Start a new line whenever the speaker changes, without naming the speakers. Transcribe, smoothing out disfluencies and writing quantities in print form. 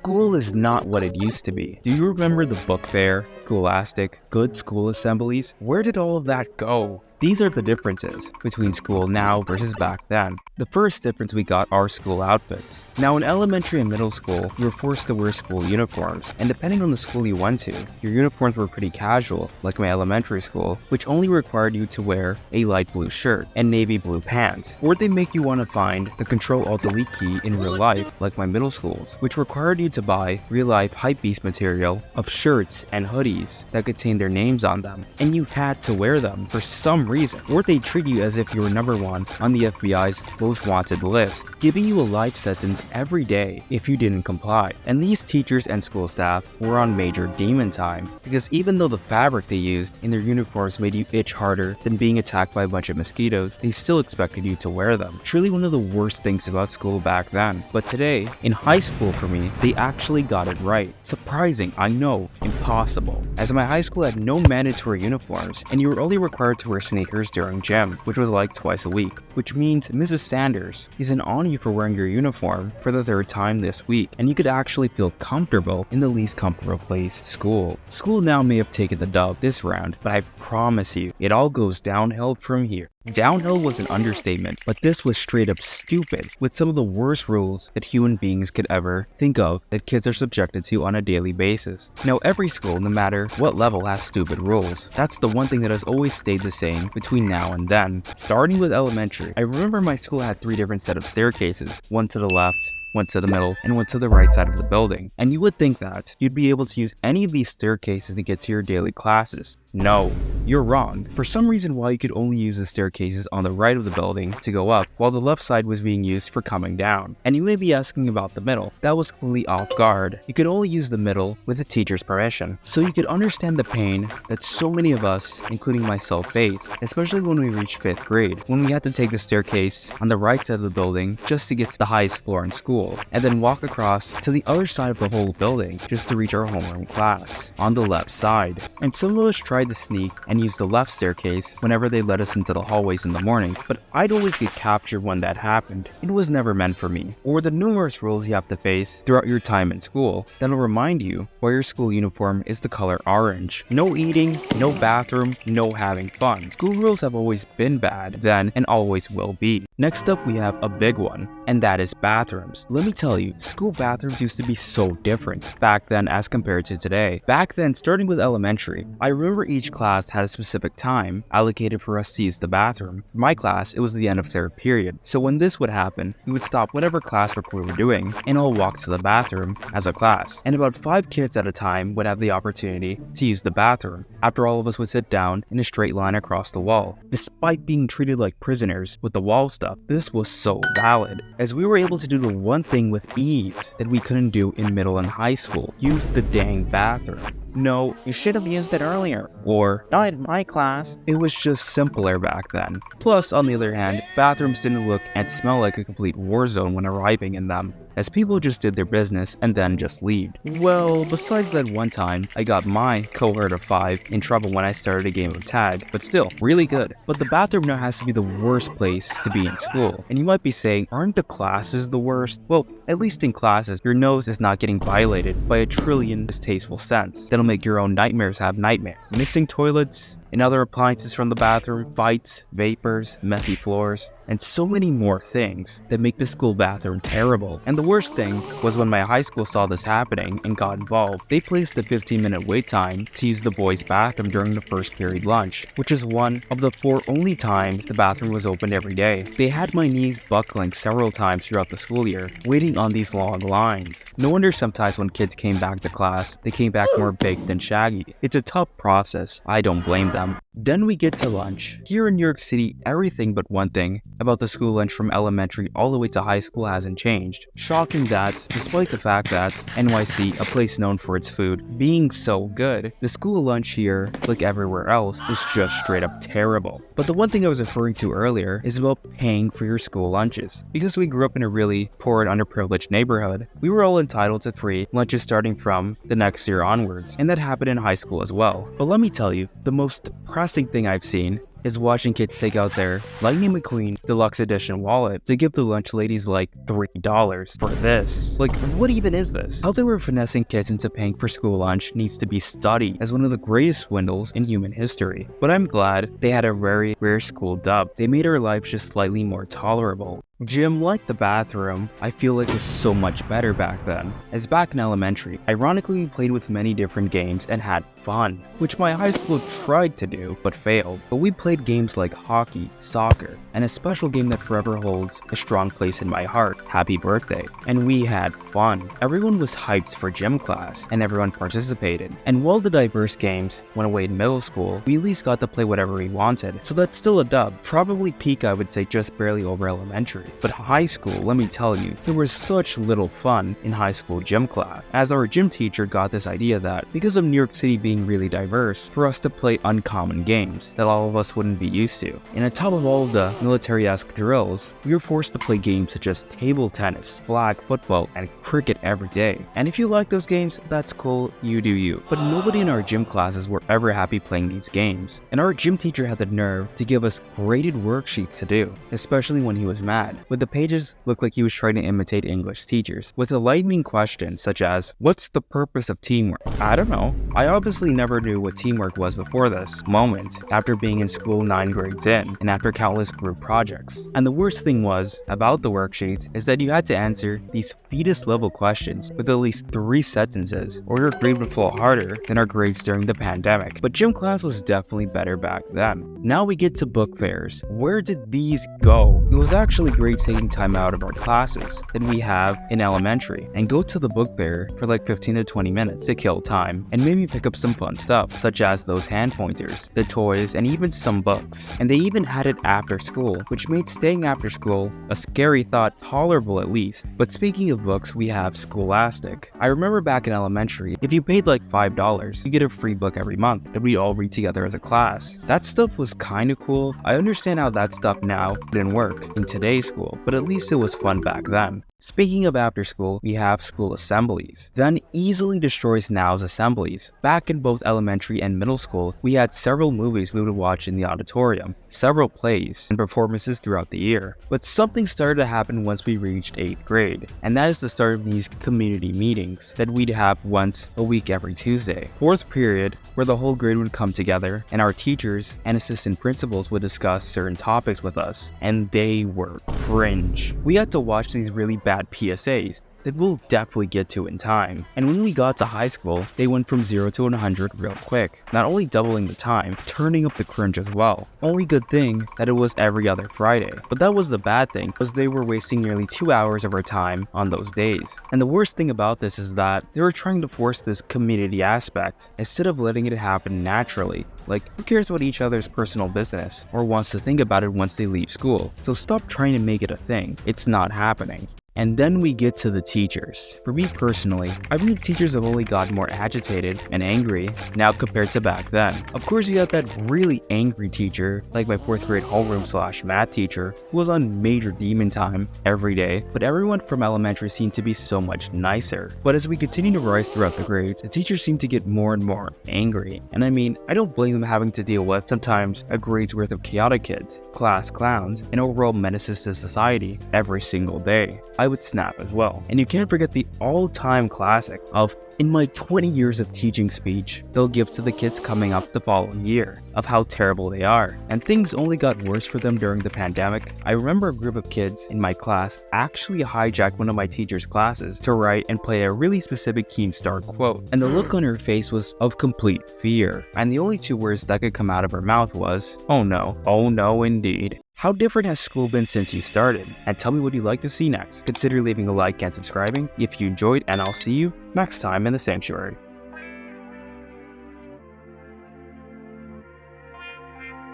School is not what it used to be. Do you remember the book fair, Scholastic, good school assemblies? Where did all of that go? These are the differences between school now versus back then. The first difference we got are school outfits. Now in elementary and middle school, you were forced to wear school uniforms, and depending on the school you went to, your uniforms were pretty casual, like my elementary school, which only required you to wear a light blue shirt and navy blue pants. Or they make you want to find the Control-Alt-Delete key in real life, like my middle schools, which required you to buy real-life hypebeast material of shirts and hoodies that contained their names on them, and you had to wear them for some reason, or they treat you as if you were number one on the FBI's most wanted list, giving you a life sentence every day if you didn't comply. And these teachers and school staff were on major demon time, because even though the fabric they used in their uniforms made you itch harder than being attacked by a bunch of mosquitoes, they still expected you to wear them. Truly one of the worst things about school back then. But today, in high school for me, they actually got it right. Surprising, I know, impossible, as my high school had no mandatory uniforms, and you were only required to wear sneakers during gym, which was like twice a week, which means Mrs. Sanders isn't on you for wearing your uniform for the third time this week, and you could actually feel comfortable in the least comfortable place, school. School now may have taken the dub this round, but I promise you, it all goes downhill from here. Downhill was an understatement, but this was straight up stupid, with some of the worst rules that human beings could ever think of that kids are subjected to on a daily basis. Now every school, no matter what level, has stupid rules. That's the one thing that has always stayed the same between now and then. Starting with elementary, I remember my school had 3 different set of staircases, one to the left, one to the middle, and one to the right side of the building. And you would think that you'd be able to use any of these staircases to get to your daily classes. No, you're wrong. For some reason why you could only use the staircases on the right of the building to go up, while the left side was being used for coming down. And you may be asking about the middle. That was completely off guard. You could only use the middle with the teacher's permission. So you could understand the pain that so many of us, including myself, faced, especially when we reached 5th grade, when we had to take the staircase on the right side of the building just to get to the highest floor in school, and then walk across to the other side of the whole building just to reach our homeroom class on the left side. And some of us tried to sneak and use the left staircase whenever they let us into the hallways in the morning, but I'd always get captured when that happened. It was never meant for me. Or the numerous rules you have to face throughout your time in school that'll remind you why your school uniform is the color orange. No eating, no bathroom, no having fun. School rules have always been bad then and always will be. Next up, we have a big one, and that is bathrooms. Let me tell you, school bathrooms used to be so different back then as compared to today. Back then, starting with elementary, I remember each class had a specific time allocated for us to use the bathroom. For my class, it was the end of 3rd period. So when this would happen, we would stop whatever classwork we were doing and all walk to the bathroom as a class. And about 5 kids at a time would have the opportunity to use the bathroom, after all of us would sit down in a straight line across the wall. Despite being treated like prisoners with the wall stuff, this was so valid, as we were able to do the one thing with ease that we couldn't do in middle and high school: use the dang bathroom. No, you should have used it earlier. Or, not in my class. It was just simpler back then. Plus, on the other hand, bathrooms didn't look and smell like a complete war zone when arriving in them, as people just did their business and then just left. Well, besides that one time, I got my cohort of 5 in trouble when I started a game of tag, but still, really good. But the bathroom now has to be the worst place to be in school. And you might be saying, aren't the classes the worst? Well, at least in classes, your nose is not getting violated by a trillion distasteful scents that'll make your own nightmares have nightmares. Missing toilets and other appliances from the bathroom, fights, vapors, messy floors, and so many more things that make the school bathroom terrible. And the worst thing was when my high school saw this happening and got involved. They placed a 15-minute wait time to use the boys' bathroom during the 1st period lunch, which is one of the 4 only times the bathroom was opened every day. They had my knees buckling several times throughout the school year, waiting on these long lines. No wonder sometimes when kids came back to class, they came back more baked than shaggy. It's a tough process, I don't blame them. Then we get to lunch. Here in New York City, everything but one thing about the school lunch from elementary all the way to high school hasn't changed. Shocking that, despite the fact that NYC, a place known for its food, being so good, the school lunch here, like everywhere else, is just straight up terrible. But the one thing I was referring to earlier is about paying for your school lunches. Because we grew up in a really poor and underprivileged neighborhood, we were all entitled to free lunches starting from the next year onwards, and that happened in high school as well. But let me tell you, the most depressing thing I've seen is watching kids take out their Lightning McQueen Deluxe Edition wallet to give the lunch ladies like $3 for this. Like, what even is this? How they were finessing kids into paying for school lunch needs to be studied as one of the greatest swindles in human history. But I'm glad they had a very rare school dub. They made our lives just slightly more tolerable. Gym, like the bathroom, I feel like was so much better back then. As back in elementary, ironically we played with many different games and had fun, which my high school tried to do, but failed. But we played games like hockey, soccer, and a special game that forever holds a strong place in my heart, Happy Birthday. And we had fun. Everyone was hyped for gym class, and everyone participated. And while the diverse games went away in middle school, we at least got to play whatever we wanted. So that's still a dub. Probably peak, I would say, just barely over elementary. But high school, let me tell you, there was such little fun in high school gym class, as our gym teacher got this idea that, because of New York City being really diverse, for us to play uncommon games that all of us wouldn't be used to. And on top of all of the military-esque drills, we were forced to play games such as table tennis, flag football, and cricket every day. And if you like those games, that's cool, you do you. But nobody in our gym classes were ever happy playing these games. And our gym teacher had the nerve to give us graded worksheets to do, especially when he was mad. But the pages looked like he was trying to imitate English teachers, with a lightning question such as, what's the purpose of teamwork? I don't know. I obviously never knew what teamwork was before this moment, after being in school 9 grades in, and after countless group projects. And the worst thing was, about the worksheets, is that you had to answer these fetus level questions with at least 3 sentences, or your grade would fall harder than our grades during the pandemic. But gym class was definitely better back then. Now we get to book fairs. Where did these go? It was actually great taking time out of our classes that we have in elementary and go to the book fair for like 15 to 20 minutes to kill time and maybe pick up some fun stuff such as those hand pointers, the toys, and even some books. And they even had it after school, which made staying after school a scary thought, tolerable at least. But speaking of books, we have Scholastic. I remember back in elementary, if you paid like $5, you get a free book every month that we all read together as a class. That stuff was kinda cool. I understand how that stuff now didn't work in today's school, but at least it was fun back then. Speaking of after school, we have school assemblies. Then easily destroys now's assemblies. Back in both elementary and middle school, we had several movies we would watch in the auditorium, several plays, and performances throughout the year. But something started to happen once we reached 8th grade, and that is the start of these community meetings that we'd have once a week every Tuesday. 4th period, where the whole grade would come together, and our teachers and assistant principals would discuss certain topics with us, and they were cringe. We had to watch these really bad PSAs that we'll definitely get to in time. And when we got to high school, they went from 0 to 100 real quick, not only doubling the time, turning up the cringe as well. Only good thing that it was every other Friday. But that was the bad thing, because they were wasting nearly 2 hours of our time on those days. And the worst thing about this is that they were trying to force this community aspect, instead of letting it happen naturally. Like, who cares about each other's personal business, or wants to think about it once they leave school? So stop trying to make it a thing. It's not happening. And then we get to the teachers. For me personally, I believe teachers have only gotten more agitated and angry now compared to back then. Of course, you have that really angry teacher, like my 4th grade homeroom/math teacher, who was on major demon time every day, but everyone from elementary seemed to be so much nicer. But as we continue to rise throughout the grades, the teachers seem to get more and more angry. And I mean, I don't blame them having to deal with sometimes a grade's worth of chaotic kids, class clowns, and overall menaces to society every single day. I would snap as well. And you can't forget the all-time classic of, in my 20 years of teaching speech, they'll give to the kids coming up the following year, of how terrible they are. And things only got worse for them during the pandemic. I remember a group of kids in my class actually hijacked one of my teacher's classes to write and play a really specific Keemstar quote. And the look on her face was of complete fear. And the only 2 words that could come out of her mouth was, "Oh no indeed." How different has school been since you started? And tell me what you'd like to see next. Consider leaving a like and subscribing if you enjoyed, and I'll see you next time in the sanctuary.